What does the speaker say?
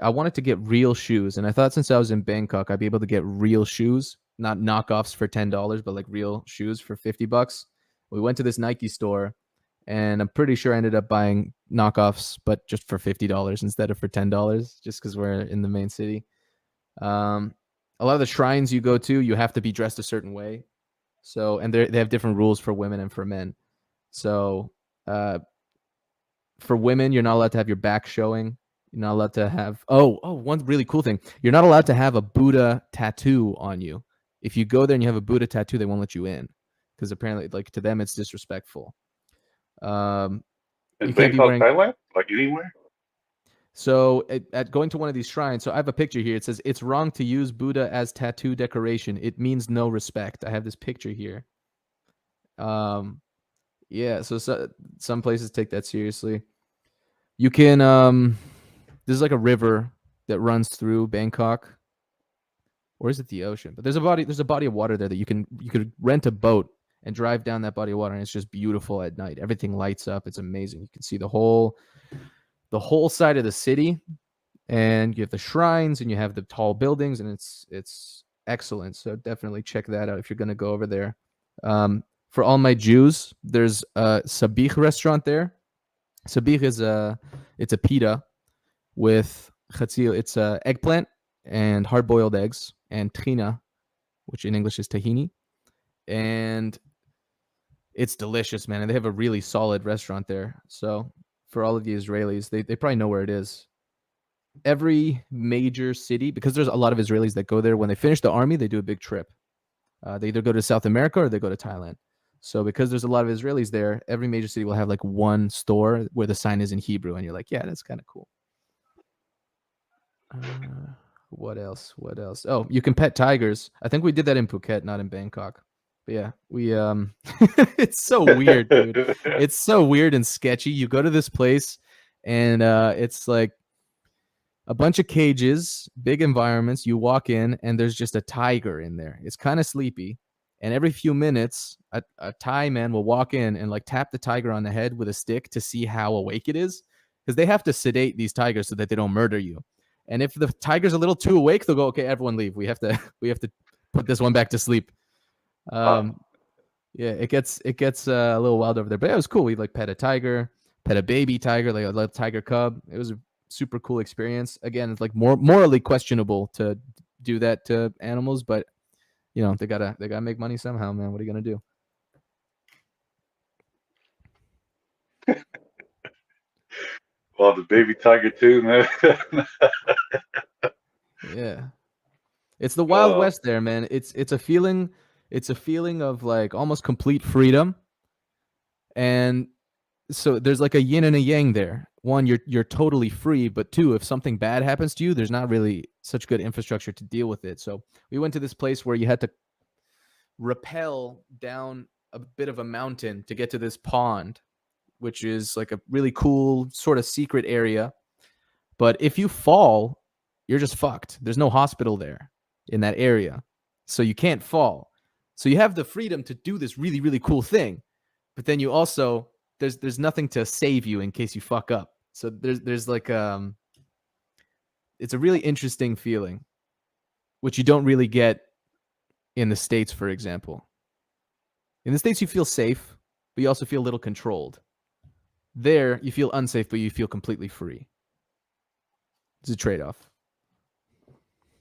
I wanted to get real shoes, and I thought since I was in Bangkok, I'd be able to get real shoes, not knockoffs for $10, but like real shoes for $50. We went to this Nike store, and I'm pretty sure I ended up buying knockoffs, but just for $50 instead of for $10, just because we're in the main city. A lot of the shrines you go to, you have to be dressed a certain way. So, and they have different rules for women and for men. So, for women, you're not allowed to have your back showing. You're not allowed to have, one really cool thing. You're not allowed to have a Buddha tattoo on you. If you go there and you have a Buddha tattoo, they won't let you in because apparently, like, to them, it's disrespectful. In You can't be Bangkok, wearing. Thailand, like anywhere. So at going to one of these shrines, so I have a picture here. It says, it's wrong to use Buddha as tattoo decoration. It means no respect. I have this picture here. Yeah, so some places take that seriously. You can, there's like a river that runs through Bangkok. Or is it the ocean? But there's a body of water there that you could rent a boat and drive down that body of water, and it's just beautiful at night. Everything lights up. It's amazing. You can see the whole side of the city, and you have the shrines and you have the tall buildings, and it's excellent. So definitely check that out if you're going to go over there. For all my Jews, there's a Sabich restaurant there. Sabich is it's a pita with chatzil. It's eggplant and hard-boiled eggs and trina, which in English is tahini, and it's delicious, man. And they have a really solid restaurant there. So for all of the Israelis, they probably know where it is. Every major city, because there's a lot of Israelis that go there when they finish the army, they do a big trip. They either go to South America or they go to Thailand. So because there's a lot of Israelis there, every major city will have like one store where the sign is in Hebrew, and you're like, yeah, that's kind of cool. What else? Oh, you can pet tigers. I think we did that in Phuket, not in Bangkok. But yeah, we it's so weird, dude. It's so weird and sketchy. You go to this place, and it's like a bunch of cages, big environments. You walk in, and there's just a tiger in there. It's kind of sleepy. And every few minutes, a Thai man will walk in and like tap the tiger on the head with a stick to see how awake it is. Because they have to sedate these tigers so that they don't murder you. And if the tiger's a little too awake, they'll go, okay, everyone leave. We have to put this one back to sleep. Yeah, it gets a little wild over there. But it was cool. We like pet a tiger, pet a baby tiger, like a little tiger cub. It was a super cool experience. Again, it's like morally questionable to do that to animals, but you know, they gotta make money somehow, man. What are you gonna do? Well, the baby tiger too, man. Yeah, it's the Wild West there, man. It's a feeling of like almost complete freedom, and so there's like a yin and a yang there. One, you're totally free, but two, if something bad happens to you, there's not really such good infrastructure to deal with it. So we went to this place where you had to rappel down a bit of a mountain to get to this pond, which is like a really cool sort of secret area. But if you fall, you're just fucked. There's no hospital there in that area, so you can't fall. So you have the freedom to do this really, really cool thing, but then you also there's nothing to save you in case you fuck up. So there's like it's a really interesting feeling, which you don't really get in the States, for example. In the States, you feel safe, but you also feel a little controlled. There, you feel unsafe, but you feel completely free. It's a trade-off.